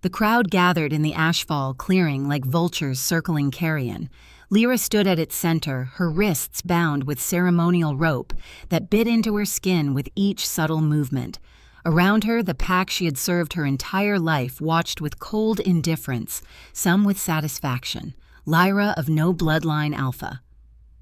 The crowd gathered in the ashfall clearing like vultures circling carrion. Lyra stood at its center, her wrists bound with ceremonial rope that bit into her skin with each subtle movement. Around her, the pack she had served her entire life watched with cold indifference, some with satisfaction. Lyra of no bloodline Alpha.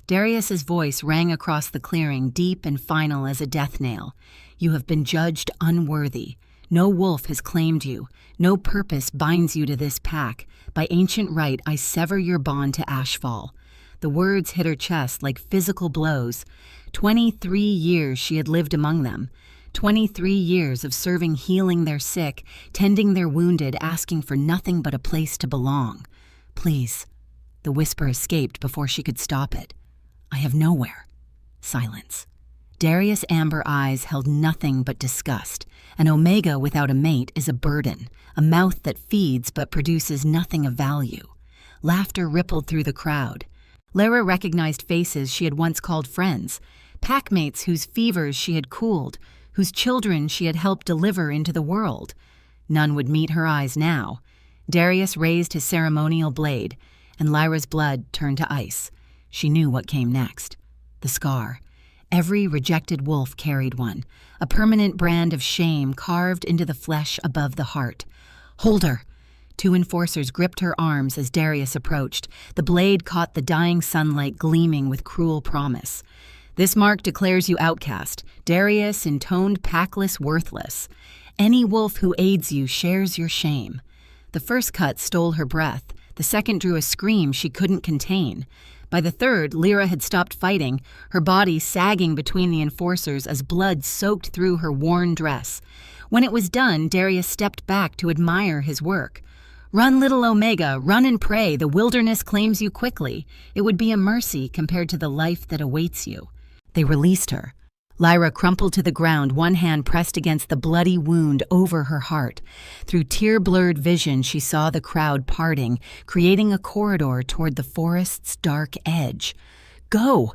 Darius's voice rang across the clearing, deep and final as a death nail. You have been judged unworthy. No wolf has claimed you. No purpose binds you to this pack. By ancient right, I sever your bond to Ashfall. The words hit her chest like physical blows. 23 years she had lived among them. 23 years of serving, healing their sick, tending their wounded, asking for nothing but a place to belong. Please. The whisper escaped before she could stop it. I have nowhere. Silence. Darius' amber eyes held nothing but disgust. An omega without a mate is a burden, a mouth that feeds but produces nothing of value. Laughter rippled through the crowd. Lyra recognized faces she had once called friends, packmates whose fevers she had cooled, whose children she had helped deliver into the world. None would meet her eyes now. Darius raised his ceremonial blade, and Lyra's blood turned to ice. She knew what came next. The scar. Every rejected wolf carried one, a permanent brand of shame carved into the flesh above the heart. Hold her! Two enforcers gripped her arms as Darius approached. The blade caught the dying sunlight gleaming with cruel promise. This mark declares you outcast. Darius intoned packless worthless. Any wolf who aids you shares your shame. The first cut stole her breath. The second drew a scream she couldn't contain. By the third, Lyra had stopped fighting, her body sagging between the enforcers as blood soaked through her worn dress. When it was done, Darius stepped back to admire his work. Run, little Omega, run and pray. The wilderness claims you quickly. It would be a mercy compared to the life that awaits you. They released her. Lyra crumpled to the ground, one hand pressed against the bloody wound over her heart. Through tear-blurred vision, she saw the crowd parting, creating a corridor toward the forest's dark edge. Go!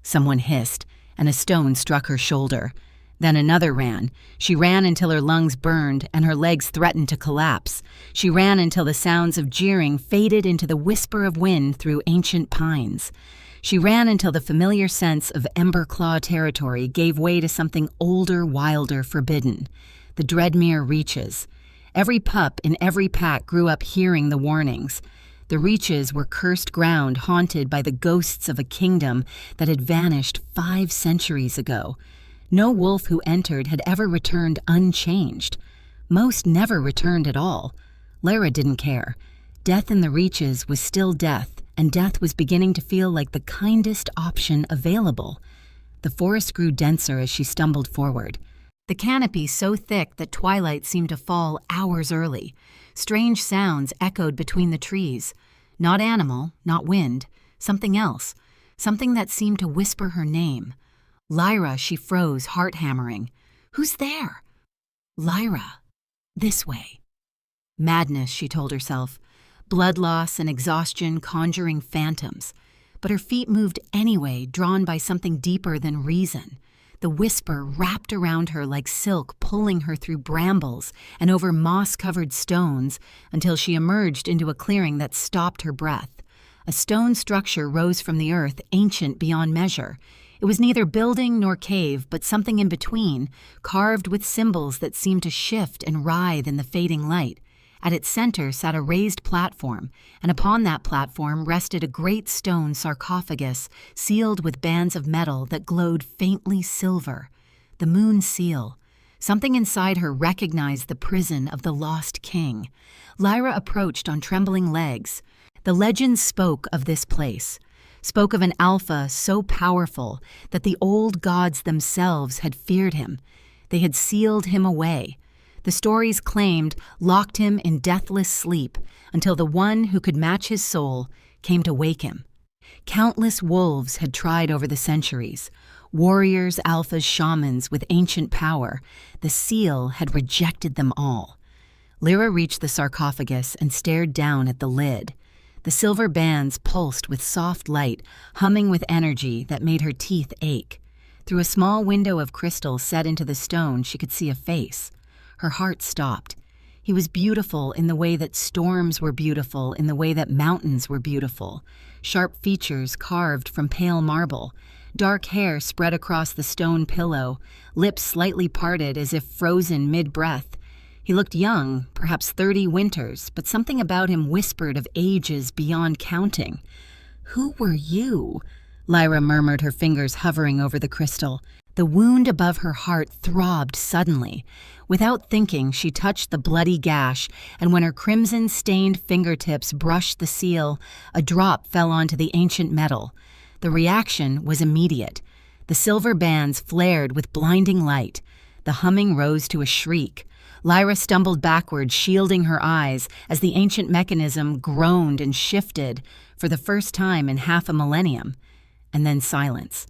Someone hissed, and a stone struck her shoulder. Then another ran. She ran until her lungs burned and her legs threatened to collapse. She ran until the sounds of jeering faded into the whisper of wind through ancient pines. She ran until the familiar sense of Emberclaw territory gave way to something older, wilder, forbidden. The Dreadmere Reaches. Every pup in every pack grew up hearing the warnings. The Reaches were cursed ground haunted by the ghosts of a kingdom that had vanished 5 centuries ago. No wolf who entered had ever returned unchanged. Most never returned at all. Lyra didn't care. Death in the Reaches was still death, and death was beginning to feel like the kindest option available. The forest grew denser as she stumbled forward. The canopy so thick that twilight seemed to fall hours early. Strange sounds echoed between the trees. Not animal, not wind, something else. Something that seemed to whisper her name. Lyra, she froze, heart hammering. Who's there? Lyra. This way. Madness, she told herself. Blood loss and exhaustion conjuring phantoms. But her feet moved anyway, drawn by something deeper than reason. The whisper wrapped around her like silk, pulling her through brambles and over moss-covered stones until she emerged into a clearing that stopped her breath. A stone structure rose from the earth, ancient beyond measure. It was neither building nor cave, but something in between, carved with symbols that seemed to shift and writhe in the fading light. At its center sat a raised platform, and upon that platform rested a great stone sarcophagus sealed with bands of metal that glowed faintly silver. The moon seal. Something inside her recognized the prison of the lost king. Lyra approached on trembling legs. The legend spoke of this place, spoke of an Alpha so powerful that the old gods themselves had feared him. They had sealed him away. The stories claimed locked him in deathless sleep until the one who could match his soul came to wake him. Countless wolves had tried over the centuries. Warriors, alphas, shamans with ancient power. The seal had rejected them all. Lyra reached the sarcophagus and stared down at the lid. The silver bands pulsed with soft light, humming with energy that made her teeth ache. Through a small window of crystal set into the stone, she could see a face. Her heart stopped. He was beautiful in the way that storms were beautiful, in the way that mountains were beautiful. Sharp features carved from pale marble, dark hair spread across the stone pillow, lips slightly parted as if frozen mid-breath. He looked young, perhaps 30 winters, but something about him whispered of ages beyond counting. "Who were you?" Lyra murmured, her fingers hovering over the crystal. The wound above her heart throbbed suddenly. Without thinking, she touched the bloody gash, and when her crimson-stained fingertips brushed the seal, a drop fell onto the ancient metal. The reaction was immediate. The silver bands flared with blinding light. The humming rose to a shriek. Lyra stumbled backward, shielding her eyes, as the ancient mechanism groaned and shifted for the first time in half a millennium. And then silence.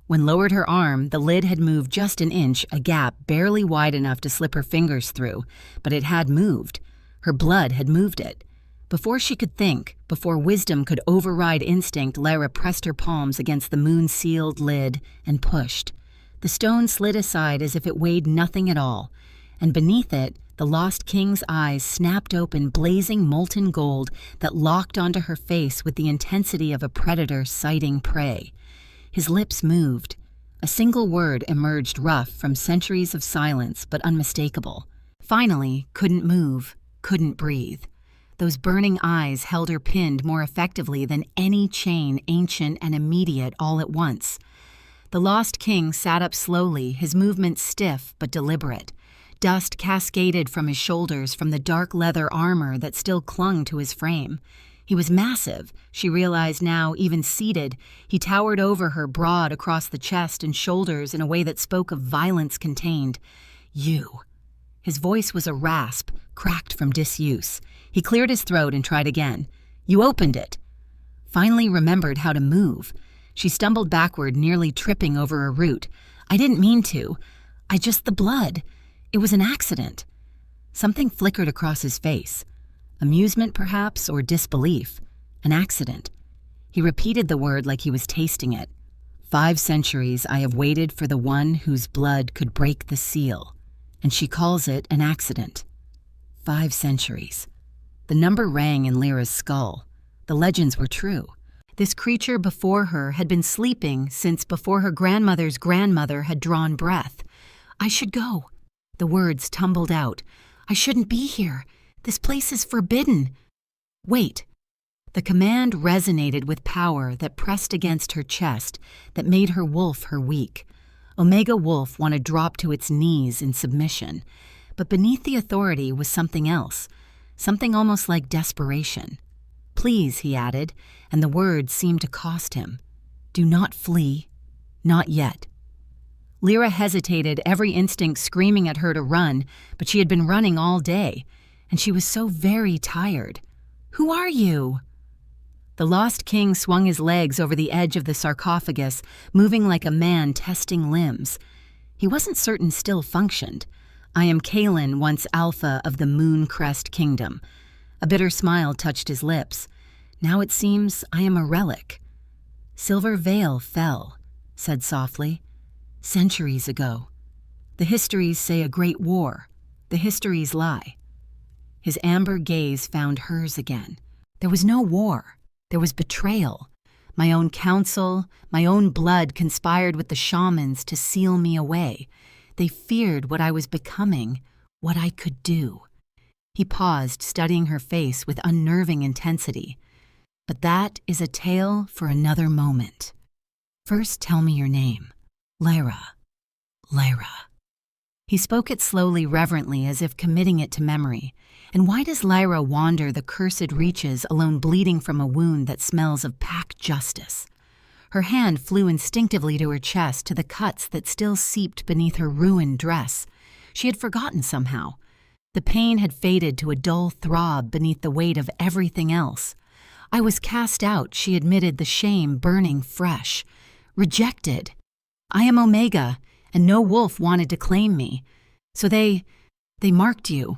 When lowered her arm, the lid had moved just an inch, a gap barely wide enough to slip her fingers through, but it had moved. Her blood had moved it. Before she could think, before wisdom could override instinct, Lyra pressed her palms against the moon-sealed lid and pushed. The stone slid aside as if it weighed nothing at all, and beneath it, the lost king's eyes snapped open, blazing molten gold that locked onto her face with the intensity of a predator sighting prey. His lips moved. A single word emerged rough from centuries of silence, but unmistakable. Finally, couldn't move, couldn't breathe. Those burning eyes held her pinned more effectively than any chain, ancient and immediate all at once. The lost king sat up slowly, his movements stiff but deliberate. Dust cascaded from his shoulders from the dark leather armor that still clung to his frame. He was massive, she realized now, even seated. He towered over her, broad across the chest and shoulders in a way that spoke of violence contained. "You." His voice was a rasp, cracked from disuse. He cleared his throat and tried again. "You opened it." Finally remembered how to move. She stumbled backward, nearly tripping over a root. "I didn't mean to. The blood. It was an accident." Something flickered across his face. Amusement, perhaps, or disbelief. An accident. He repeated the word like he was tasting it. 5 centuries I have waited for the one whose blood could break the seal. And she calls it an accident. 5 centuries. The number rang in Lyra's skull. The legends were true. This creature before her had been sleeping since before her grandmother's grandmother had drawn breath. "I should go." The words tumbled out. "I shouldn't be here. This place is forbidden." "Wait." The command resonated with power that pressed against her chest, that made her wolf her weak. Omega Wolf wanted drop to its knees in submission. But beneath the authority was something else, something almost like desperation. "Please," he added, and the words seemed to cost him. "Do not flee. Not yet." Lyra hesitated, every instinct screaming at her to run, but she had been running all day, and she was so very tired. "Who are you?" The lost king swung his legs over the edge of the sarcophagus, moving like a man testing limbs. He wasn't certain still functioned. "I am Kalin, once Alpha of the Moon Crest Kingdom." A bitter smile touched his lips. "Now it seems I am a relic." "Silver Veil fell," said softly. "Centuries ago. The histories say a great war. The histories lie." His amber gaze found hers again. "There was no war. There was betrayal. My own counsel, my own blood conspired with the shamans to seal me away. They feared what I was becoming, what I could do." He paused, studying her face with unnerving intensity. "But that is a tale for another moment. First tell me your name." "Lyra. Lyra." He spoke it slowly, reverently, as if committing it to memory. And why does Lyra wander the cursed reaches, alone bleeding from a wound that smells of pack justice? Her hand flew instinctively to her chest, to the cuts that still seeped beneath her ruined dress. She had forgotten somehow. The pain had faded to a dull throb beneath the weight of everything else. "I was cast out," she admitted, the shame burning fresh. "Rejected. I am Omega, and no wolf wanted to claim me. So they marked you."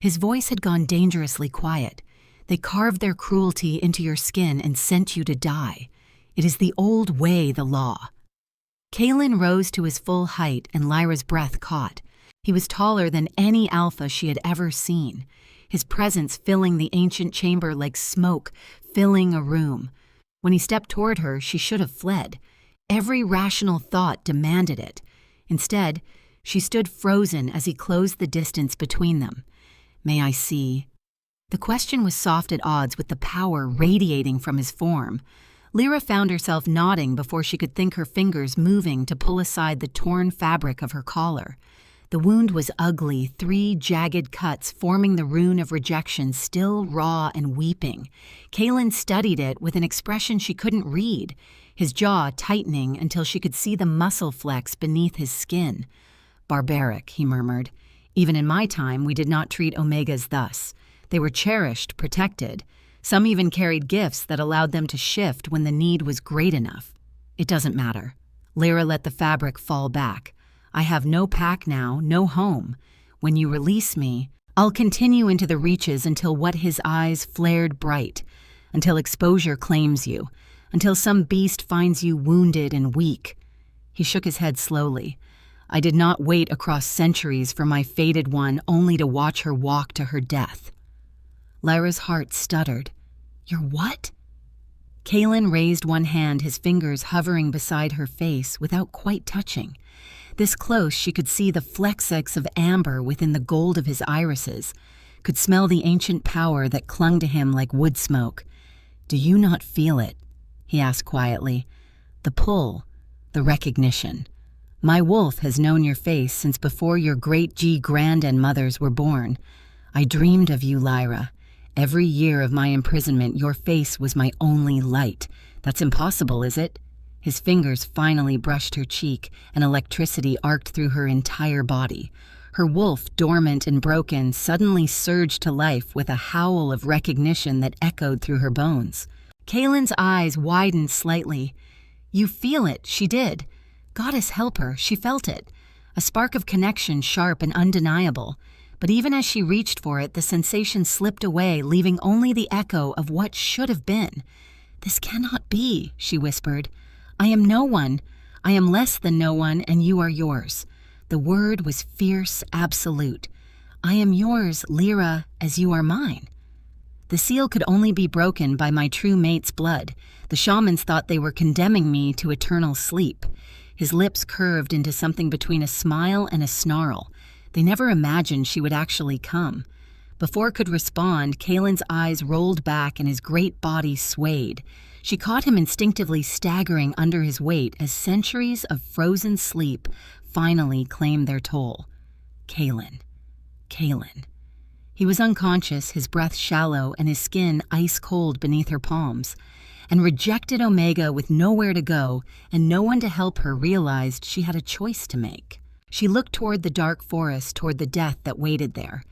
His voice had gone dangerously quiet. "They carved their cruelty into your skin and sent you to die. It is the old way, the law." Kalin rose to his full height, and Lyra's breath caught. He was taller than any alpha she had ever seen, his presence filling the ancient chamber like smoke filling a room. When he stepped toward her, she should have fled. Every rational thought demanded it. Instead, she stood frozen as he closed the distance between them. "May I see?" The question was soft at odds with the power radiating from his form. Lyra found herself nodding before she could think her fingers moving to pull aside the torn fabric of her collar. The wound was ugly, 3 jagged cuts forming the rune of rejection, still raw and weeping. Kaelin studied it with an expression she couldn't read, his jaw tightening until she could see the muscle flex beneath his skin. "Barbaric," he murmured. "Even in my time, we did not treat Omegas thus. They were cherished, protected. Some even carried gifts that allowed them to shift when the need was great enough. It doesn't matter." Lyra let the fabric fall back. "I have no pack now, no home. When you release me, I'll continue into the reaches until what his eyes flared bright, until exposure claims you, until some beast finds you wounded and weak." He shook his head slowly. "I did not wait across centuries for my fated one only to watch her walk to her death." Lyra's heart stuttered. "You're what?" Kaelin raised one hand, his fingers hovering beside her face without quite touching. This close, she could see the flexex of amber within the gold of his irises, could smell the ancient power that clung to him like wood smoke. "Do you not feel it?" he asked quietly. "The pull, the recognition. My wolf has known your face since before your great grandmothers were born. I dreamed of you, Lyra. Every year of my imprisonment, your face was my only light. That's impossible, is it?" His fingers finally brushed her cheek, and electricity arced through her entire body. Her wolf, dormant and broken, suddenly surged to life with a howl of recognition that echoed through her bones. Kaelin's eyes widened slightly. "You feel it," she did. Goddess help her, she felt it. A spark of connection, sharp and undeniable. But even as she reached for it, the sensation slipped away, leaving only the echo of what should have been. "This cannot be," she whispered. "I am no one. I am less than no one, and you are yours." The word was fierce, absolute. "I am yours, Lyra, as you are mine." The seal could only be broken by my true mate's blood. The shamans thought they were condemning me to eternal sleep. His lips curved into something between a smile and a snarl. They never imagined she would actually come. Before could respond, Kaelin's eyes rolled back and his great body swayed. She caught him instinctively staggering under his weight as centuries of frozen sleep finally claimed their toll. Kaelin. Kaelin. He was unconscious, his breath shallow and his skin ice-cold beneath her palms. And rejected Omega with nowhere to go and no one to help her realized she had a choice to make. She looked toward the dark forest, toward the death that waited there.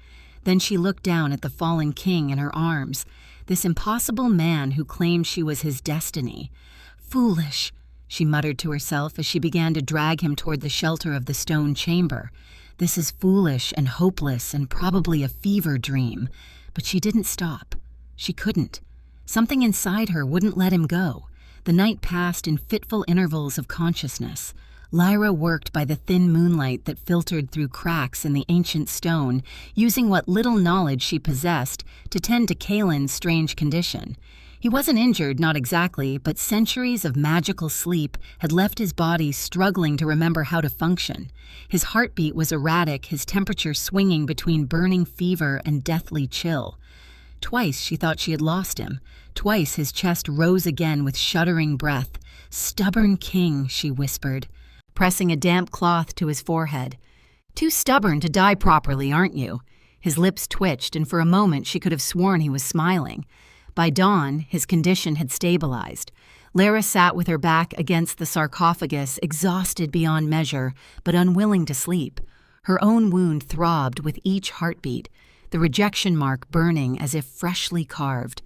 Then she looked down at the fallen king in her arms, this impossible man who claimed she was his destiny. "Foolish," she muttered to herself as she began to drag him toward the shelter of the stone chamber. "This is foolish and hopeless and probably a fever dream." But she didn't stop. She couldn't. Something inside her wouldn't let him go. The night passed in fitful intervals of consciousness. Lyra worked by the thin moonlight that filtered through cracks in the ancient stone, using what little knowledge she possessed to tend to Kaelin's strange condition. He wasn't injured, not exactly, but centuries of magical sleep had left his body struggling to remember how to function. His heartbeat was erratic, his temperature swinging between burning fever and deathly chill. Twice she thought she had lost him. Twice his chest rose again with shuddering breath. "Stubborn king," she whispered, pressing a damp cloth to his forehead. "Too stubborn to die properly, aren't you?" His lips twitched, and for a moment she could have sworn he was smiling. By dawn, his condition had stabilized. Lyra sat with her back against the sarcophagus, exhausted beyond measure, but unwilling to sleep. Her own wound throbbed with each heartbeat, the rejection mark burning as if freshly carved.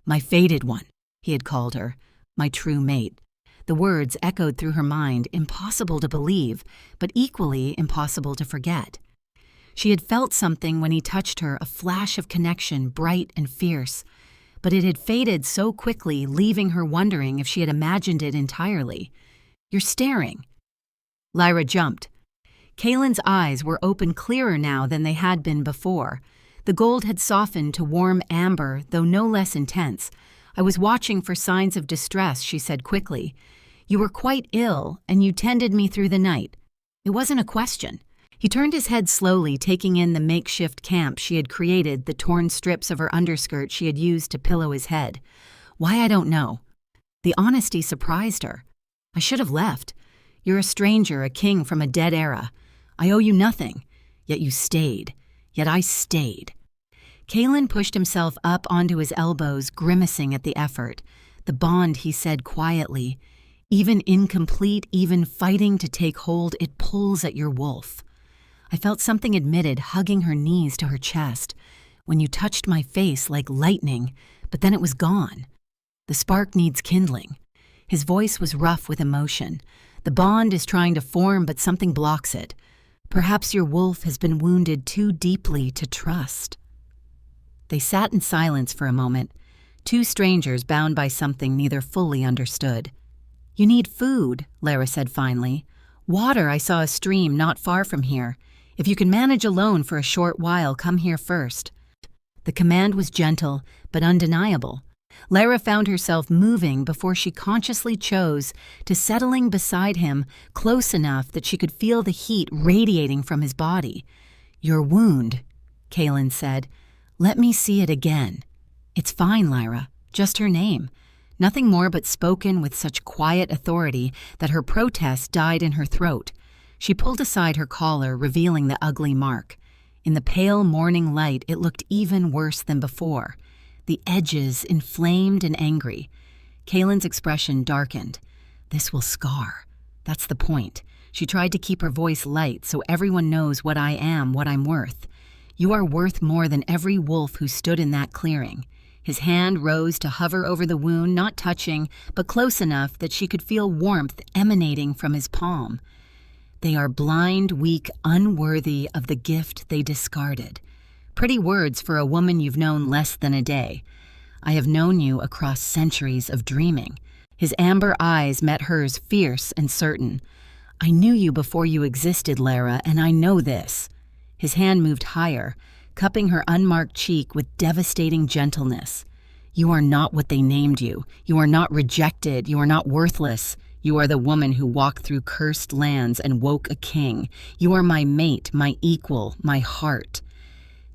"My fated one," he had called her, "my true mate." The words echoed through her mind, impossible to believe, but equally impossible to forget. She had felt something when he touched her, a flash of connection, bright and fierce. But it had faded so quickly, leaving her wondering if she had imagined it entirely. "You're staring." Lyra jumped. Kaylin's eyes were open clearer now than they had been before. The gold had softened to warm amber, though no less intense. "I was watching for signs of distress," she said quickly. "You were quite ill, and you tended me through the night. It wasn't a question." He turned his head slowly, taking in the makeshift camp she had created, the torn strips of her underskirt she had used to pillow his head. "Why, I don't know." The honesty surprised her. "I should have left. You're a stranger, a king from a dead era. I owe you nothing. Yet you stayed. Yet I stayed." Kaylin pushed himself up onto his elbows, grimacing at the effort. "The bond," he said quietly, "even incomplete, even fighting to take hold, it pulls at your wolf." I felt something admitted, hugging her knees to her chest. "When you touched my face like lightning, but then it was gone. The spark needs kindling." His voice was rough with emotion. "The bond is trying to form, but something blocks it. Perhaps your wolf has been wounded too deeply to trust." They sat in silence for a moment, two strangers bound by something neither fully understood. "You need food," Lara said finally. "Water, I saw a stream not far from here. If you can manage alone for a short while, come here first." The command was gentle, but undeniable. Lara found herself moving before she consciously chose to settling beside him close enough that she could feel the heat radiating from his body. "Your wound," Kaylin said. "Let me see it again." "It's fine, Lyra." Just her name. Nothing more, but spoken with such quiet authority that her protest died in her throat. She pulled aside her collar, revealing the ugly mark. In the pale morning light, it looked even worse than before. The edges inflamed and angry. Kaylin's expression darkened. "This will scar. That's the point." She tried to keep her voice light so everyone knows what I am, what I'm worth. "You are worth more than every wolf who stood in that clearing." His hand rose to hover over the wound, not touching, but close enough that she could feel warmth emanating from his palm. "They are blind, weak, unworthy of the gift they discarded." Pretty words for a woman you've known less than a day. "I have known you across centuries of dreaming." His amber eyes met hers, fierce and certain. "I knew you before you existed, Lara, and I know this." His hand moved higher, cupping her unmarked cheek with devastating gentleness. "You are not what they named you. You are not rejected. You are not worthless. You are the woman who walked through cursed lands and woke a king. You are my mate, my equal, my heart."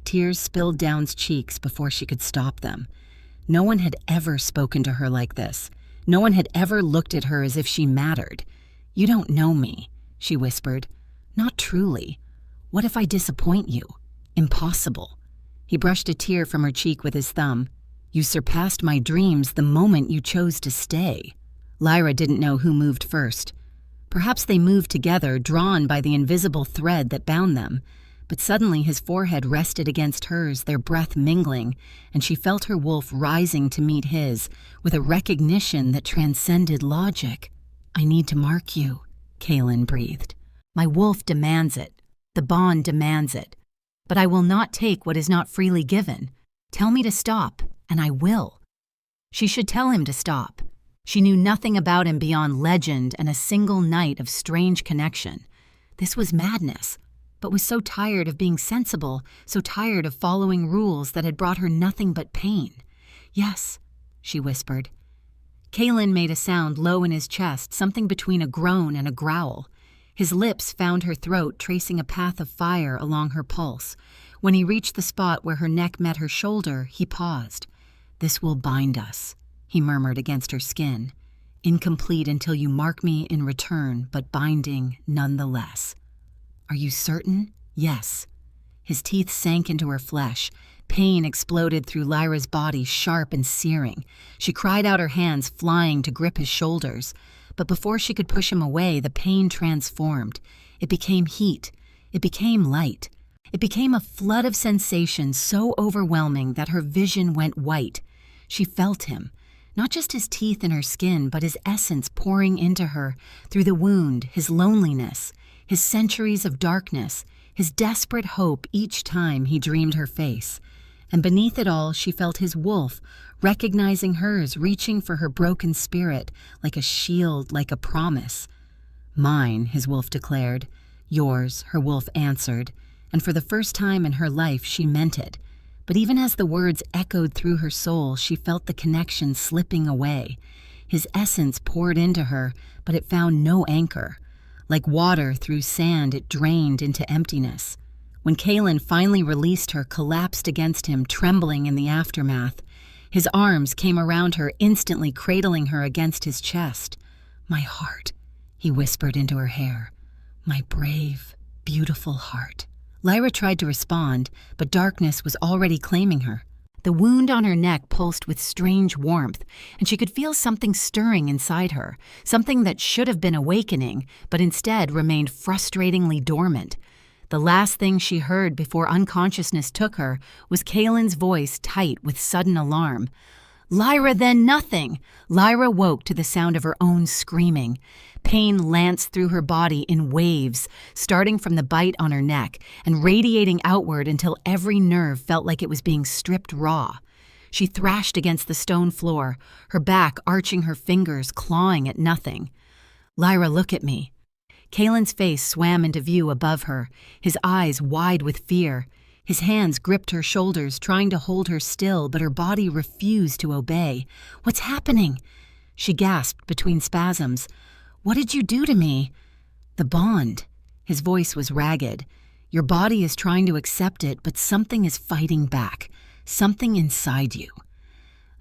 Tears spilled down his cheeks before she could stop them. No one had ever spoken to her like this. No one had ever looked at her as if she mattered. "You don't know me," she whispered. "Not truly. What if I disappoint you? Impossible." He brushed a tear from her cheek with his thumb. "You surpassed my dreams the moment you chose to stay." Lyra didn't know who moved first. Perhaps they moved together, drawn by the invisible thread that bound them. But suddenly his forehead rested against hers, their breath mingling, and she felt her wolf rising to meet his, with a recognition that transcended logic. "I need to mark you," Kaylin breathed. "My wolf demands it. The bond demands it. But I will not take what is not freely given. Tell me to stop, and I will." She should tell him to stop. She knew nothing about him beyond legend and a single night of strange connection. This was madness, but was so tired of being sensible, so tired of following rules that had brought her nothing but pain. "Yes," she whispered. Kaylin made a sound low in his chest, something between a groan and a growl. His lips found her throat, tracing a path of fire along her pulse. When he reached the spot where her neck met her shoulder, he paused. "This will bind us," he murmured against her skin. "Incomplete until you mark me in return, but binding nonetheless." "Are you certain?" "Yes." His teeth sank into her flesh. Pain exploded through Lyra's body, sharp and searing. She cried out, her hands flying to grip his shoulders. But before she could push him away, the pain transformed. It became heat. It became light. It became a flood of sensation so overwhelming that her vision went white. She felt him. Not just his teeth in her skin, but his essence pouring into her through the wound, his loneliness, his centuries of darkness, his desperate hope each time he dreamed her face. And beneath it all, she felt his wolf, recognizing hers, reaching for her broken spirit, like a shield, like a promise. "Mine," his wolf declared. "Yours," her wolf answered, and for the first time in her life she meant it. But even as the words echoed through her soul, she felt the connection slipping away. His essence poured into her, but it found no anchor. Like water through sand, it drained into emptiness. When Kaelin finally released her, collapsed against him, trembling in the aftermath. His arms came around her, instantly cradling her against his chest. "My heart," he whispered into her hair. "My brave, beautiful heart." Lyra tried to respond, but darkness was already claiming her. The wound on her neck pulsed with strange warmth, and she could feel something stirring inside her, something that should have been awakening, but instead remained frustratingly dormant. The last thing she heard before unconsciousness took her was Kaelin's voice, tight with sudden alarm. "Lyra, then nothing!" Lyra woke to the sound of her own screaming. Pain lanced through her body in waves, starting from the bite on her neck and radiating outward until every nerve felt like it was being stripped raw. She thrashed against the stone floor, her back arching, her fingers clawing at nothing. "Lyra, look at me." Kaelin's face swam into view above her, his eyes wide with fear. His hands gripped her shoulders, trying to hold her still, but her body refused to obey. "What's happening?" She gasped between spasms. "What did you do to me?" "The bond." His voice was ragged. "Your body is trying to accept it, but something is fighting back. Something inside you."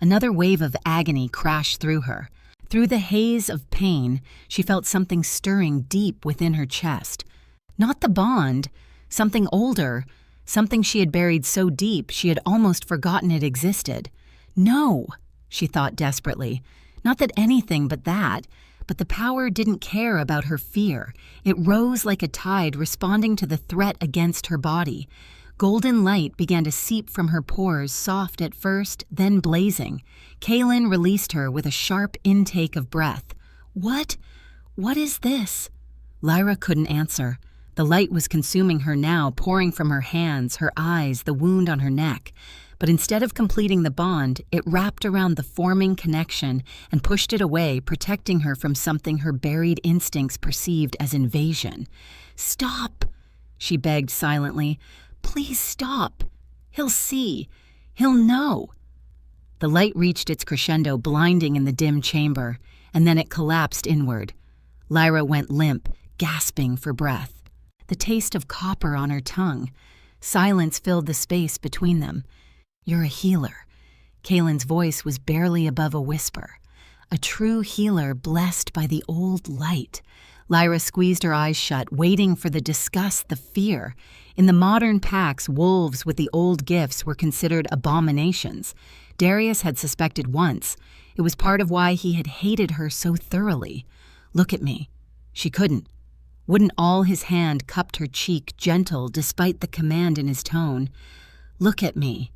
Another wave of agony crashed through her. Through the haze of pain, she felt something stirring deep within her chest. Not the bond, something older, something she had buried so deep she had almost forgotten it existed. No, she thought desperately. Not that anything but that. But the power didn't care about her fear. It rose like a tide, responding to the threat against her body. Golden light began to seep from her pores, soft at first, then blazing. Kaelin released her with a sharp intake of breath. What is this?" Lyra couldn't answer. The light was consuming her now, pouring from her hands, her eyes, the wound on her neck. But instead of completing the bond, it wrapped around the forming connection and pushed it away, protecting her from something her buried instincts perceived as invasion. "Stop," she begged silently. "Please stop. He'll see. He'll know." The light reached its crescendo, blinding in the dim chamber, and then it collapsed inward. Lyra went limp, gasping for breath. The taste of copper on her tongue. Silence filled the space between them. "You're a healer." Kaelin's voice was barely above a whisper. A true healer blessed by the old light. Lyra squeezed her eyes shut, waiting for the disgust, the fear. In the modern packs, wolves with the old gifts were considered abominations. Darius had suspected once. It was part of why he had hated her so thoroughly. "Look at me." She couldn't. Wouldn't all his hand cupped her cheek, gentle despite the command in his tone. "Look at me."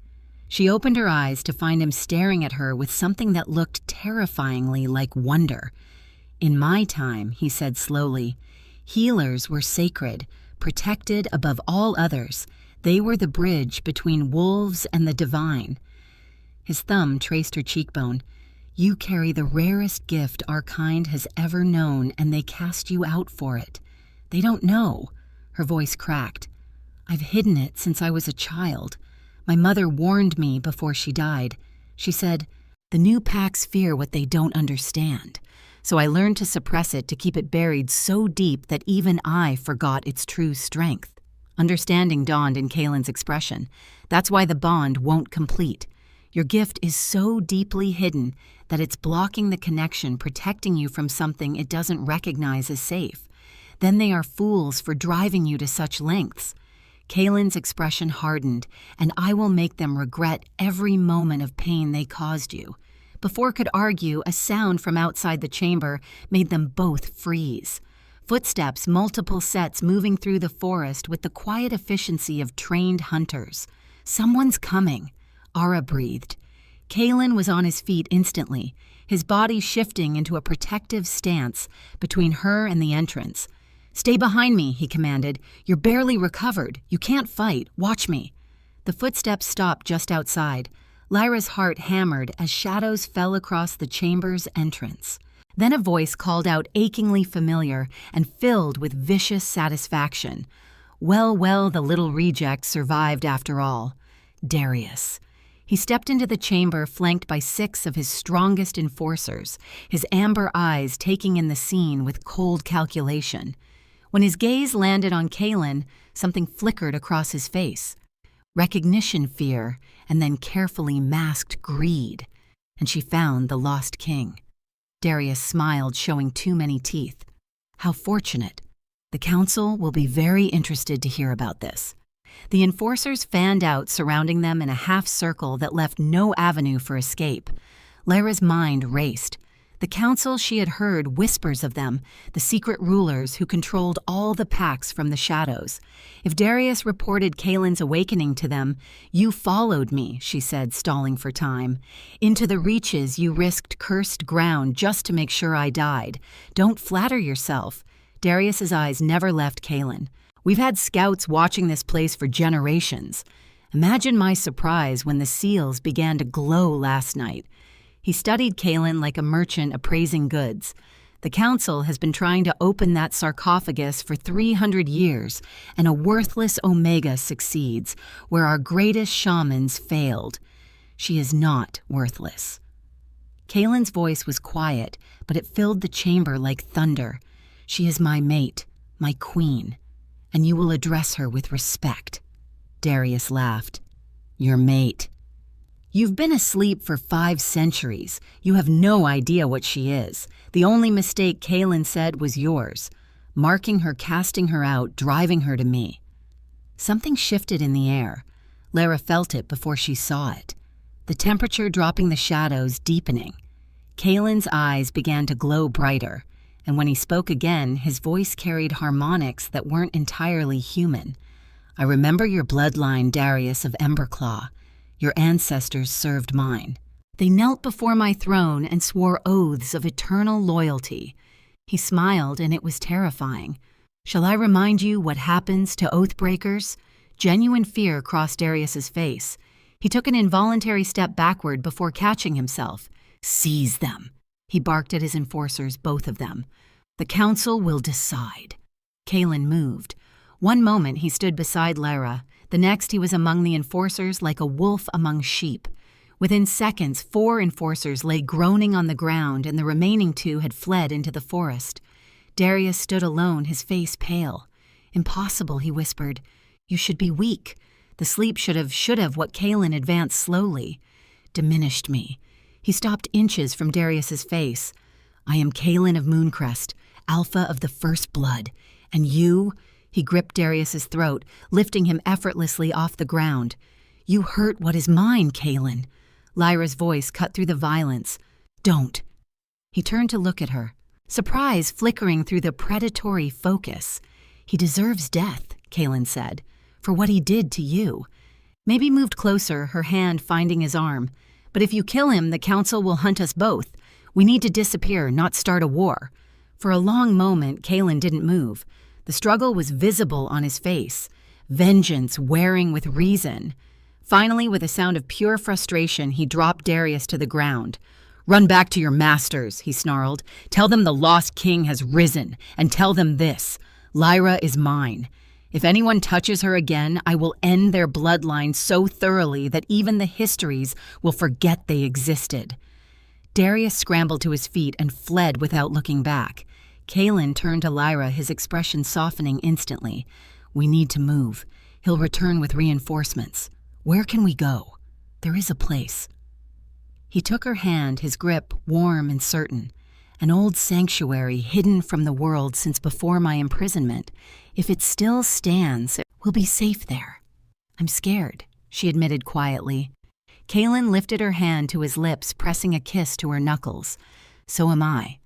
She opened her eyes to find him staring at her with something that looked terrifyingly like wonder. "In my time," he said slowly, "healers were sacred, protected above all others. They were the bridge between wolves and the divine." His thumb traced her cheekbone. "You carry the rarest gift our kind has ever known, and they cast you out for it. They don't know." Her voice cracked. "I've hidden it since I was a child. My mother warned me before she died. She said, 'The new packs fear what they don't understand.' So I learned to suppress it, to keep it buried so deep that even I forgot its true strength." Understanding dawned in Kaelin's expression. "That's why the bond won't complete. Your gift is so deeply hidden that it's blocking the connection, protecting you from something it doesn't recognize as safe. Then they are fools for driving you to such lengths." Kaelin's expression hardened. "And I will make them regret every moment of pain they caused you." Before could argue, a sound from outside the chamber made them both freeze. Footsteps, multiple sets moving through the forest with the quiet efficiency of trained hunters. "Someone's coming," Ara breathed. Kaelin was on his feet instantly, his body shifting into a protective stance between her and the entrance. "Stay behind me," he commanded. "You're barely recovered. You can't fight. Watch me." The footsteps stopped just outside. Lyra's heart hammered as shadows fell across the chamber's entrance. Then a voice called out achingly familiar and filled with vicious satisfaction. Well, well, the little reject survived after all. Darius. He stepped into the chamber flanked by 6 of his strongest enforcers, his amber eyes taking in the scene with cold calculation. When his gaze landed on Kaelin, something flickered across his face. Recognition fear, and then carefully masked greed. And she found the lost king. Darius smiled, showing too many teeth. How fortunate. The council will be very interested to hear about this. The enforcers fanned out, surrounding them in a half-circle that left no avenue for escape. Lyra's mind raced. The council, she had heard whispers of them, the secret rulers who controlled all the pacts from the shadows. If Darius reported Kaelin's awakening to them, "You followed me," she said, stalling for time. "Into the reaches you risked cursed ground just to make sure I died. Don't flatter yourself." Darius's eyes never left Kaelin. "We've had scouts watching this place for generations. Imagine my surprise when the seals began to glow last night." He studied Kaelin like a merchant appraising goods. "The council has been trying to open that sarcophagus for 300 years, and a worthless Omega succeeds, where our greatest shamans failed. She is not worthless." Kaelin's voice was quiet, but it filled the chamber like thunder. "She is my mate, my queen, and you will address her with respect." Darius laughed. "Your mate? You've been asleep for 5 centuries. You have no idea what she is. The only mistake Kaelin said was yours, marking her, casting her out, driving her to me." Something shifted in the air. Lyra felt it before she saw it. The temperature dropping, the shadows deepening. Kaelin's eyes began to glow brighter, and when he spoke again, his voice carried harmonics that weren't entirely human. "I remember your bloodline, Darius of Emberclaw. Your ancestors served mine. They knelt before my throne and swore oaths of eternal loyalty." He smiled, and it was terrifying. "Shall I remind you what happens to oathbreakers?" Genuine fear crossed Darius's face. He took an involuntary step backward before catching himself. "Seize them," he barked at his enforcers, both of them. "The council will decide." Kaelin moved. One moment he stood beside Lyra. The next he was among the enforcers like a wolf among sheep. Within seconds, 4 enforcers lay groaning on the ground, and the remaining 2 had fled into the forest. Darius stood alone, his face pale. "Impossible," he whispered. "You should be weak. The sleep should have what." Kaelin advanced slowly. "Diminished me." He stopped inches from Darius's face. "I am Kaelin of Mooncrest, Alpha of the First Blood. And you—" He gripped Darius's throat, lifting him effortlessly off the ground. "You hurt what is mine, Kaelin." Lyra's voice cut through the violence. "Don't." He turned to look at her, surprise flickering through the predatory focus. "He deserves death," Kaelin said, "for what he did to you." Maybe moved closer, her hand finding his arm. "But if you kill him, the council will hunt us both. We need to disappear, not start a war." For a long moment, Kaelin didn't move. The struggle was visible on his face, vengeance wearing with reason. Finally, with a sound of pure frustration, he dropped Darius to the ground. "Run back to your masters," he snarled. "Tell them the lost king has risen, and tell them this: Lyra is mine. If anyone touches her again, I will end their bloodline so thoroughly that even the histories will forget they existed." Darius scrambled to his feet and fled without looking back. Kaelin turned to Lyra, his expression softening instantly. "We need to move. He'll return with reinforcements. Where can we go? There is a place." He took her hand, his grip warm and certain. "An old sanctuary hidden from the world since before my imprisonment. If it still stands, we'll be safe there." "I'm scared," she admitted quietly. Kaelin lifted her hand to his lips, pressing a kiss to her knuckles. "So am I.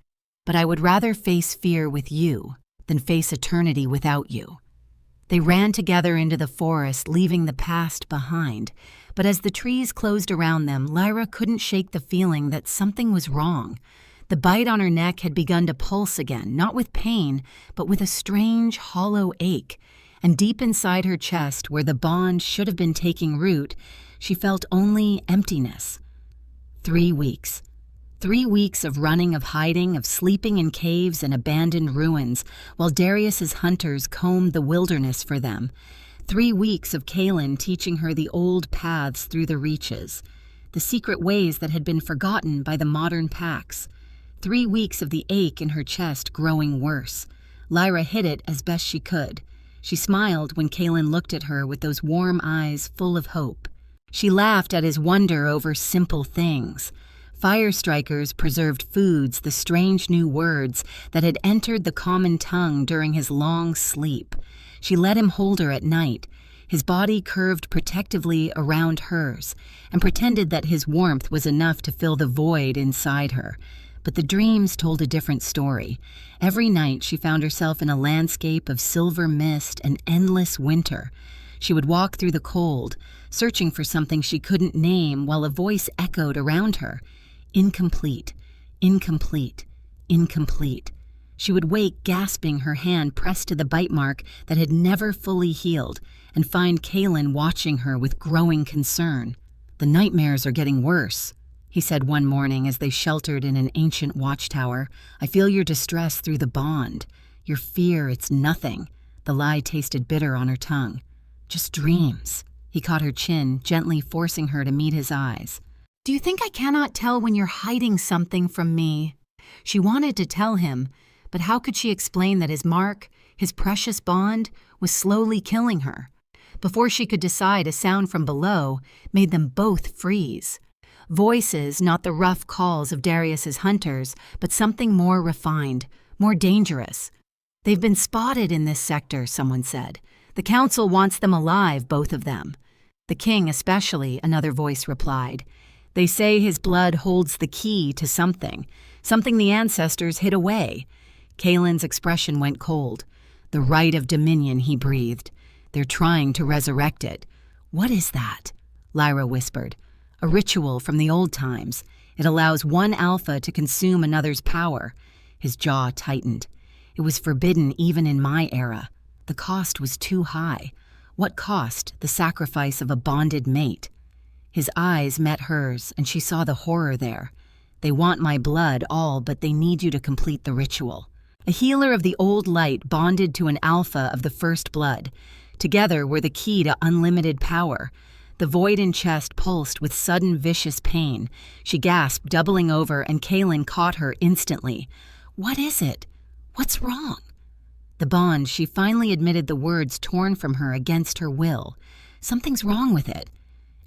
But I would rather face fear with you than face eternity without you." They ran together into the forest, leaving the past behind. But as the trees closed around them, Lyra couldn't shake the feeling that something was wrong. The bite on her neck had begun to pulse again, not with pain, but with a strange, hollow ache. And deep inside her chest, where the bond should have been taking root, she felt only emptiness. 3 weeks. 3 weeks of running, of hiding, of sleeping in caves and abandoned ruins, while Darius's hunters combed the wilderness for them. 3 weeks of Kaelin teaching her the old paths through the reaches, the secret ways that had been forgotten by the modern packs. 3 weeks of the ache in her chest growing worse. Lyra hid it as best she could. She smiled when Kaelin looked at her with those warm eyes full of hope. She laughed at his wonder over simple things. Fire strikers preserved foods, the strange new words that had entered the common tongue during his long sleep. She let him hold her at night. His body curved protectively around hers, and pretended that his warmth was enough to fill the void inside her. But the dreams told a different story. Every night she found herself in a landscape of silver mist and endless winter. She would walk through the cold, searching for something she couldn't name, while a voice echoed around her. Incomplete, incomplete, incomplete. She would wake gasping, her hand pressed to the bite mark that had never fully healed, and find Kaelin watching her with growing concern. "The nightmares are getting worse," he said one morning as they sheltered in an ancient watchtower. "I feel your distress through the bond. Your fear, it's nothing." The lie tasted bitter on her tongue. "Just dreams." He caught her chin, gently forcing her to meet his eyes. "Do you think I cannot tell when you're hiding something from me?" She wanted to tell him, but how could she explain that his mark, his precious bond, was slowly killing her? Before she could decide, a sound from below made them both freeze. Voices, not the rough calls of Darius's hunters, but something more refined, more dangerous. "They've been spotted in this sector," someone said. "The council wants them alive, both of them." "The king especially," another voice replied. "They say his blood holds the key to something the ancestors hid away." Kaelin's expression went cold. "The right of dominion," he breathed. "They're trying to resurrect it." "What is that?" Lyra whispered. "A ritual from the old times. It allows one alpha to consume another's power." His jaw tightened. "It was forbidden even in my era. The cost was too high." What cost? The sacrifice of a bonded mate. His eyes met hers, and she saw the horror there. "They want my blood, all, but they need you to complete the ritual." A healer of the old light bonded to an alpha of the first blood. Together were the key to unlimited power. The void in chest pulsed with sudden vicious pain. She gasped, doubling over, and Kaelin caught her instantly. "What is it? What's wrong?" "The bond," she finally admitted, the words torn from her against her will. "Something's wrong with it.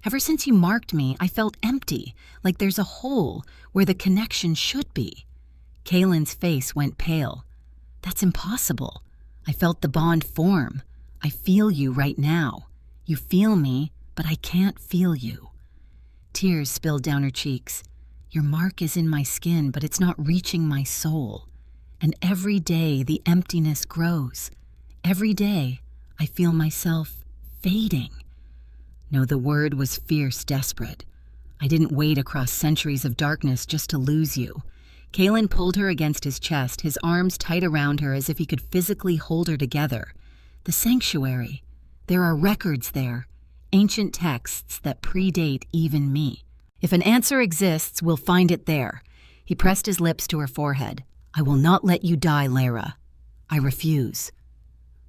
Ever since you marked me, I felt empty, like there's a hole where the connection should be." Kaelin's face went pale. "That's impossible. I felt the bond form. I feel you right now. You feel me, but I can't feel you." Tears spilled down her cheeks. "Your mark is in my skin, but it's not reaching my soul. And every day the emptiness grows. Every day I feel myself fading." No, the word was fierce, desperate. "I didn't wait across centuries of darkness just to lose you." Kaelin pulled her against his chest, his arms tight around her as if he could physically hold her together. "The sanctuary. There are records there, ancient texts that predate even me. If an answer exists, we'll find it there." He pressed his lips to her forehead. "I will not let you die, Lyra. I refuse."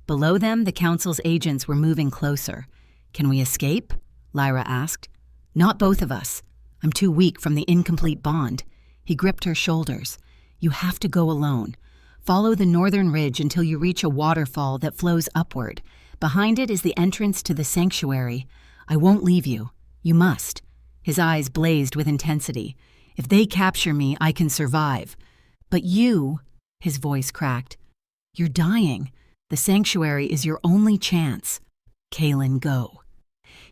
Below them, the council's agents were moving closer. "Can we escape?" Lyra asked. "Not both of us. I'm too weak from the incomplete bond." He gripped her shoulders. "You have to go alone. Follow the northern ridge until you reach a waterfall that flows upward. Behind it is the entrance to the sanctuary. I won't leave you. You must." His eyes blazed with intensity. "If they capture me, I can survive. But you," his voice cracked, "you're dying. The sanctuary is your only chance. Kaelin, go."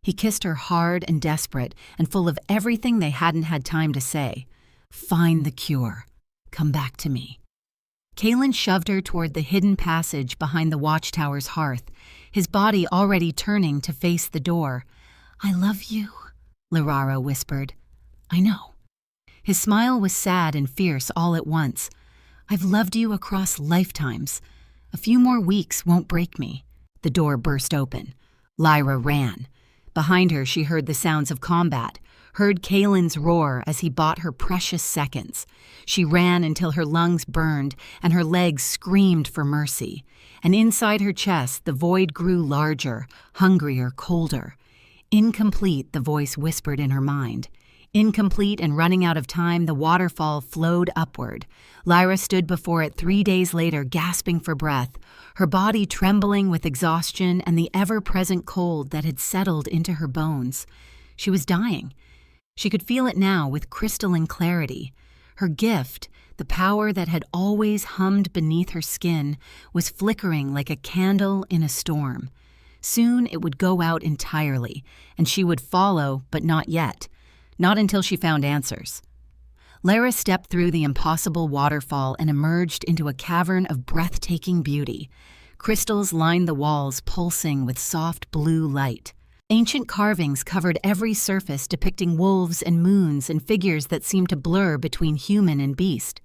He kissed her hard and desperate, and full of everything they hadn't had time to say. "Find the cure. Come back to me." Kaelin shoved her toward the hidden passage behind the watchtower's hearth, his body already turning to face the door. "I love you," Larara whispered. "I know." His smile was sad and fierce all at once. "I've loved you across lifetimes. A few more weeks won't break me." The door burst open. Lyra ran. Behind her, she heard the sounds of combat. heard Kaelin's roar as he bought her precious seconds. She ran until her lungs burned and her legs screamed for mercy. And inside her chest, the void grew larger, hungrier, colder. Incomplete, the voice whispered in her mind. Incomplete and running out of time, the waterfall flowed upward. Lyra stood before it 3 days later, gasping for breath, her body trembling with exhaustion and the ever-present cold that had settled into her bones. She was dying. She could feel it now with crystalline clarity. Her gift, the power that had always hummed beneath her skin, was flickering like a candle in a storm. Soon it would go out entirely, and she would follow, but not yet. Not until she found answers. Lyra stepped through the impossible waterfall and emerged into a cavern of breathtaking beauty. Crystals lined the walls, pulsing with soft blue light. Ancient carvings covered every surface, depicting wolves and moons and figures that seemed to blur between human and beast.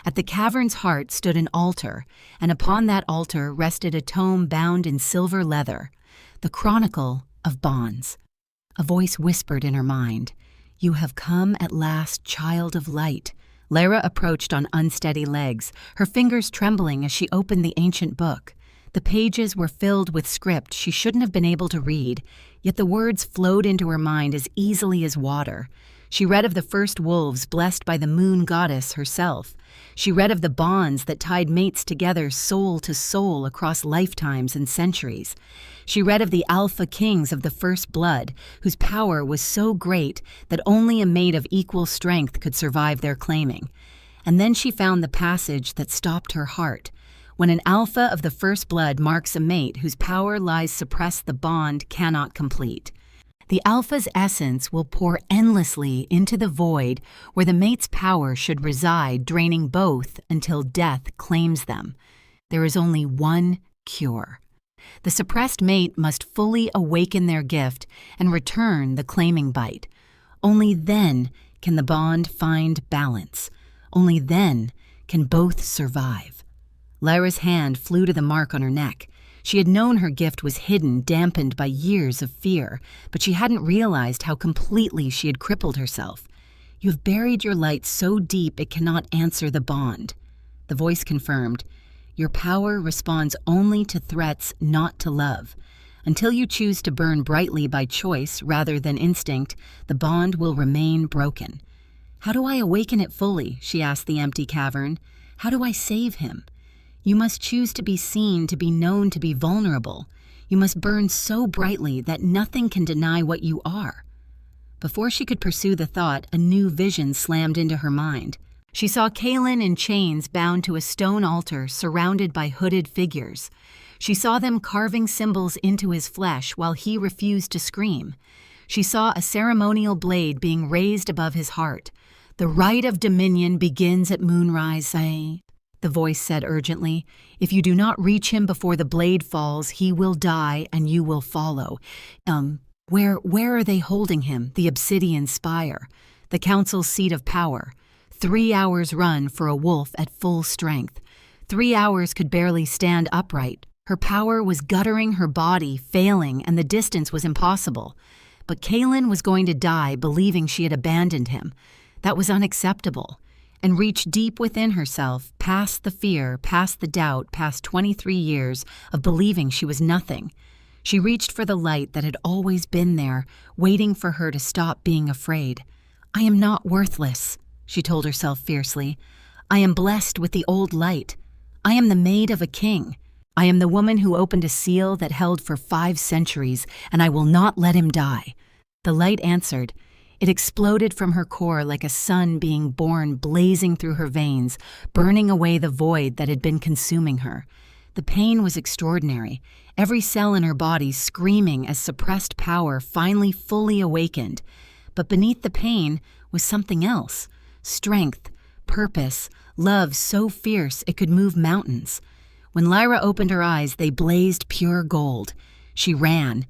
At the cavern's heart stood an altar, and upon that altar rested a tome bound in silver leather, the Chronicle of Bonds. A voice whispered in her mind, "You have come at last, child of light." Lyra approached on unsteady legs, her fingers trembling as she opened the ancient book. The pages were filled with script she shouldn't have been able to read, yet the words flowed into her mind as easily as water. She read of the first wolves blessed by the moon goddess herself. She read of the bonds that tied mates together soul to soul across lifetimes and centuries. She read of the Alpha Kings of the first blood, whose power was so great that only a mate of equal strength could survive their claiming. And then she found the passage that stopped her heart. When an alpha of the first blood marks a mate whose power lies suppressed, the bond cannot complete. The alpha's essence will pour endlessly into the void where the mate's power should reside, draining both until death claims them. There is only one cure. The suppressed mate must fully awaken their gift and return the claiming bite. Only then can the bond find balance. Only then can both survive. Lyra's hand flew to the mark on her neck. She had known her gift was hidden, dampened by years of fear, but she hadn't realized how completely she had crippled herself. "You have buried your light so deep it cannot answer the bond." The voice confirmed, "Your power responds only to threats, not to love. Until you choose to burn brightly by choice rather than instinct, the bond will remain broken." "How do I awaken it fully?" she asked the empty cavern. "How do I save him?" "You must choose to be seen, to be known, to be vulnerable. You must burn so brightly that nothing can deny what you are." Before she could pursue the thought, a new vision slammed into her mind. She saw Kaelin in chains bound to a stone altar surrounded by hooded figures. She saw them carving symbols into his flesh while he refused to scream. She saw a ceremonial blade being raised above his heart. "The right of dominion begins at moonrise, the voice said urgently. "If you do not reach him before the blade falls, he will die and you will follow." Where are they holding him? The obsidian spire, the council's seat of power. 3 hours run for a wolf at full strength. 3 hours could barely stand upright. Her power was guttering her body, failing, and the distance was impossible. But Kaelin was going to die believing she had abandoned him. That was unacceptable. And reached deep within herself, past the fear, past the doubt, past 23 years of believing she was nothing. She reached for the light that had always been there, waiting for her to stop being afraid. "I am not worthless," she told herself fiercely. "I am blessed with the old light. I am the maid of a king. I am the woman who opened a seal that held for 5 centuries, and I will not let him die." The light answered. It exploded from her core like a sun being born, blazing through her veins, burning away the void that had been consuming her. The pain was extraordinary, every cell in her body screaming as suppressed power finally fully awakened. But beneath the pain was something else, strength, purpose, love so fierce it could move mountains. When Lyra opened her eyes, they blazed pure gold. She ran.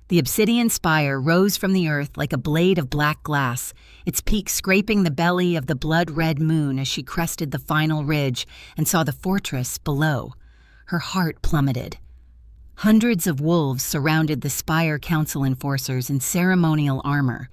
The obsidian spire rose from the earth like a blade of black glass, its peak scraping the belly of the blood-red moon as she crested the final ridge and saw the fortress below. Her heart plummeted. Hundreds of wolves surrounded the spire council enforcers in ceremonial armor.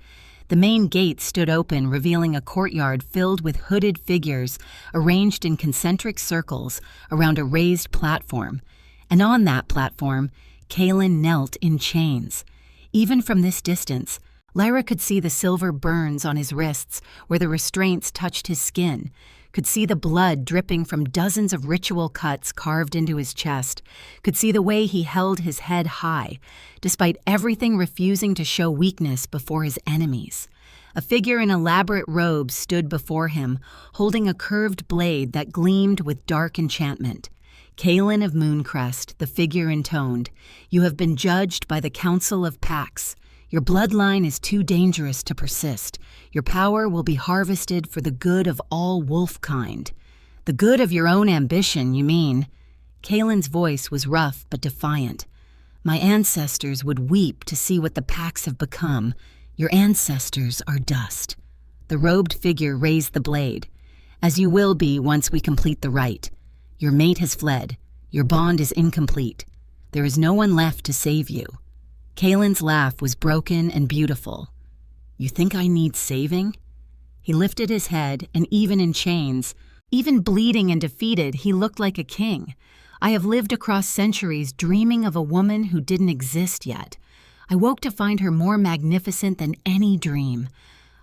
The main gate stood open, revealing a courtyard filled with hooded figures arranged in concentric circles around a raised platform. And on that platform, Kaelin knelt in chains. Even from this distance, Lyra could see the silver burns on his wrists where the restraints touched his skin, could see the blood dripping from dozens of ritual cuts carved into his chest, could see the way he held his head high, despite everything refusing to show weakness before his enemies. A figure in elaborate robes stood before him, holding a curved blade that gleamed with dark enchantment. Kaelin of Mooncrest, the figure intoned, "You have been judged by the Council of Pax. Your bloodline is too dangerous to persist. Your power will be harvested for the good of all wolf kind." "The good of your own ambition, you mean?" Kaelin's voice was rough but defiant. "My ancestors would weep to see what the Pax have become. Your ancestors are dust." The robed figure raised the blade. "As you will be once we complete the rite. Your mate has fled. Your bond is incomplete. There is no one left to save you." Kaelin's laugh was broken and beautiful. "You think I need saving?" He lifted his head, and even in chains, even bleeding and defeated, he looked like a king. "I have lived across centuries dreaming of a woman who didn't exist yet. I woke to find her more magnificent than any dream.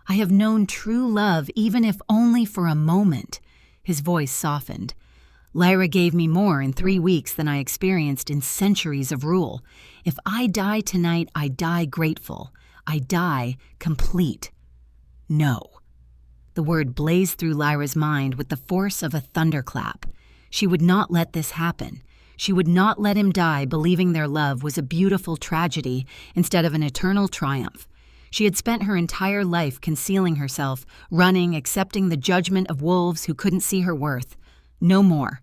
I have known true love, even if only for a moment." His voice softened. "Lyra gave me more in 3 weeks than I experienced in centuries of rule. If I die tonight, I die grateful. I die complete." "No." The word blazed through Lyra's mind with the force of a thunderclap. She would not let this happen. She would not let him die believing their love was a beautiful tragedy instead of an eternal triumph. She had spent her entire life concealing herself, running, accepting the judgment of wolves who couldn't see her worth. No more.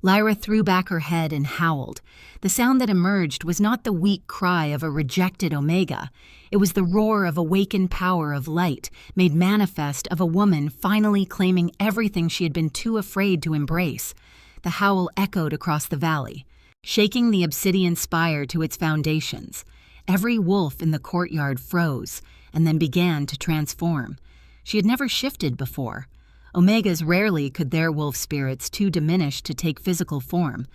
Lyra threw back her head and howled. The sound that emerged was not the weak cry of a rejected Omega. It was the roar of awakened power of light, made manifest of a woman finally claiming everything she had been too afraid to embrace. The howl echoed across the valley, shaking the obsidian spire to its foundations. Every wolf in the courtyard froze, and then began to transform. She had never shifted before. Omegas rarely could their wolf spirits too diminished to take physical form,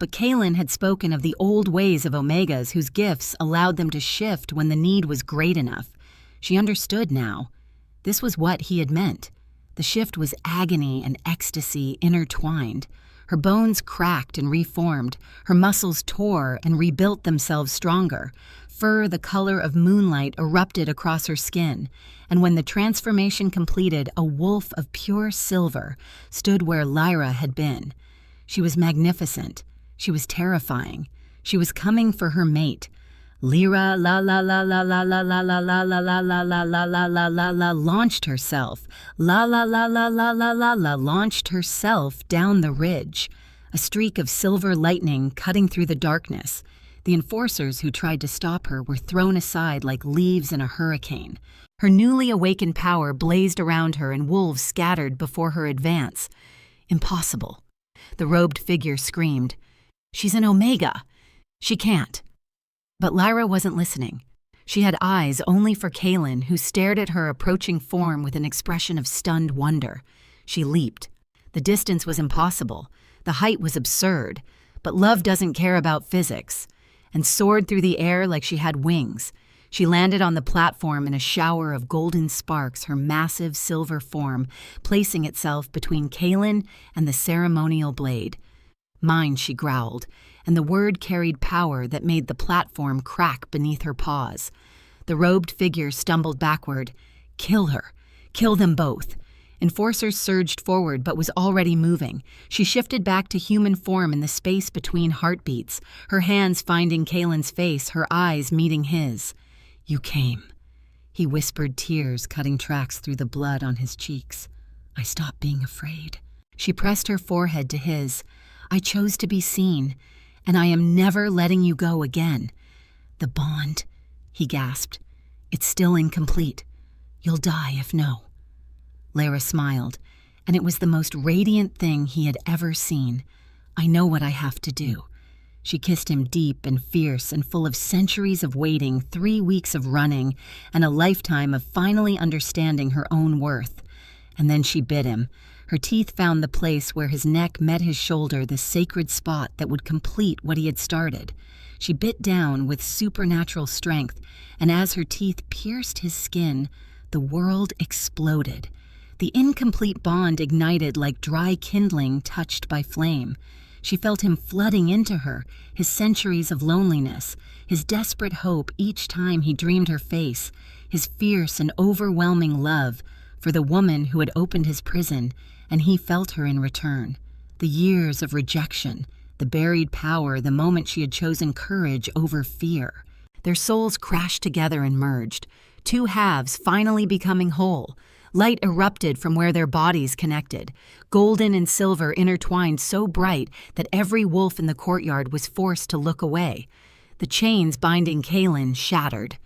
but Kaelin had spoken of the old ways of Omegas whose gifts allowed them to shift when the need was great enough. She understood now. This was what he had meant. The shift was agony and ecstasy intertwined. Her bones cracked and reformed, her muscles tore and rebuilt themselves stronger. Fur the color of moonlight erupted across her skin, and when the transformation completed, a wolf of pure silver stood where Lyra had been. She was magnificent. She was terrifying. She was coming for her mate. Lyra la la la la la la la la la la la la la la la la la la launched herself. La la la la la la la la launched herself down the ridge. A streak of silver lightning cutting through the darkness. The enforcers who tried to stop her were thrown aside like leaves in a hurricane. Her newly awakened power blazed around her and wolves scattered before her advance. Impossible. The robed figure screamed. "She's an Omega. She can't." But Lyra wasn't listening. She had eyes only for Kaelin, who stared at her approaching form with an expression of stunned wonder. She leaped. The distance was impossible. The height was absurd. But love doesn't care about physics. And soared through the air like she had wings. She landed on the platform in a shower of golden sparks, her massive silver form placing itself between Kaelin and the ceremonial blade. "Mine," she growled, and the word carried power that made the platform crack beneath her paws. The robed figure stumbled backward. "Kill her. Kill them both." Enforcers surged forward but was already moving. She shifted back to human form in the space between heartbeats, her hands finding Kaelin's face, her eyes meeting his. "You came." He whispered, tears cutting tracks through the blood on his cheeks. "I stopped being afraid." She pressed her forehead to his. "I chose to be seen, and I am never letting you go again." "The bond," he gasped. "It's still incomplete. You'll die if no." Lyra smiled, and it was the most radiant thing he had ever seen. "I know what I have to do." She kissed him deep and fierce and full of centuries of waiting, 3 weeks of running, and a lifetime of finally understanding her own worth. And then she bit him. Her teeth found the place where his neck met his shoulder, the sacred spot that would complete what he had started. She bit down with supernatural strength, and as her teeth pierced his skin, the world exploded. The incomplete bond ignited like dry kindling touched by flame. She felt him flooding into her, his centuries of loneliness, his desperate hope each time he dreamed her face, his fierce and overwhelming love for the woman who had opened his prison, and he felt her in return. The years of rejection, the buried power the moment she had chosen courage over fear. Their souls crashed together and merged, two halves finally becoming whole. Light erupted from where their bodies connected, golden and silver intertwined so bright that every wolf in the courtyard was forced to look away. The chains binding Kaelin shattered.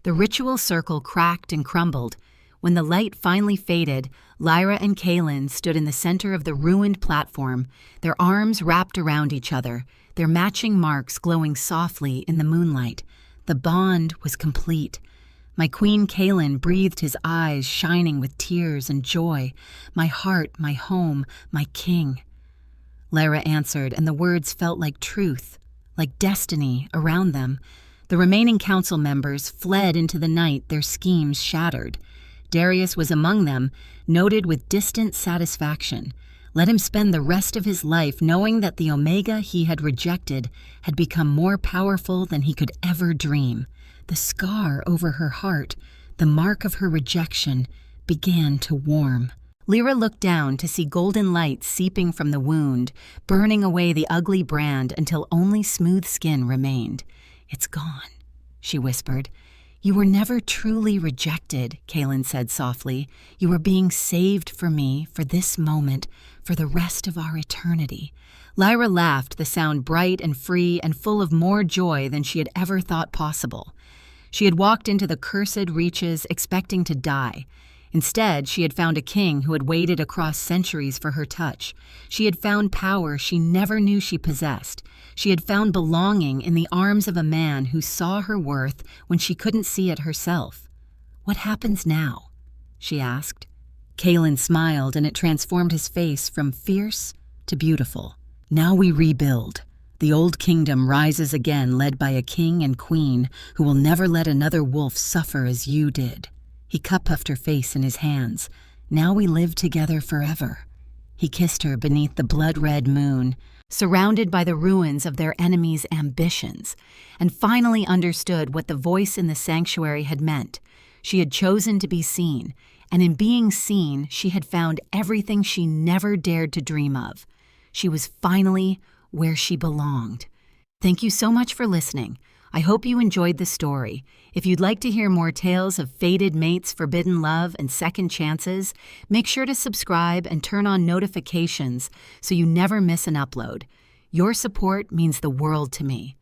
The ritual circle cracked and crumbled. When the light finally faded, Lyra and Kaelin stood in the center of the ruined platform, their arms wrapped around each other, their matching marks glowing softly in the moonlight. The bond was complete. My queen Kaelin breathed his eyes shining with tears and joy. My heart, my home, my king. Lyra answered, and the words felt like truth, like destiny around them. The remaining council members fled into the night, their schemes shattered. Darius was among them, noted with distant satisfaction. Let him spend the rest of his life knowing that the Omega he had rejected had become more powerful than he could ever dream. The scar over her heart, the mark of her rejection, began to warm. Lyra looked down to see golden light seeping from the wound, burning away the ugly brand until only smooth skin remained. "It's gone," she whispered. "You were never truly rejected," Kaelin said softly. "You were being saved for me, for this moment, for the rest of our eternity." Lyra laughed, the sound bright and free and full of more joy than she had ever thought possible. She had walked into the cursed reaches expecting to die. Instead, she had found a king who had waited across centuries for her touch. She had found power she never knew she possessed. She had found belonging in the arms of a man who saw her worth when she couldn't see it herself. "What happens now?" she asked. Kaelin smiled, and it transformed his face from fierce to beautiful. "Now we rebuild. The old kingdom rises again, led by a king and queen who will never let another wolf suffer as you did." He cup-puffed her face in his hands. "Now we live together forever." He kissed her beneath the blood-red moon, surrounded by the ruins of their enemies' ambitions, and finally understood what the voice in the sanctuary had meant. She had chosen to be seen, and in being seen, she had found everything she never dared to dream of. She was finally where she belonged. Thank you so much for listening. I hope you enjoyed the story. If you'd like to hear more tales of fated mates, forbidden love, and second chances, make sure to subscribe and turn on notifications so you never miss an upload. Your support means the world to me.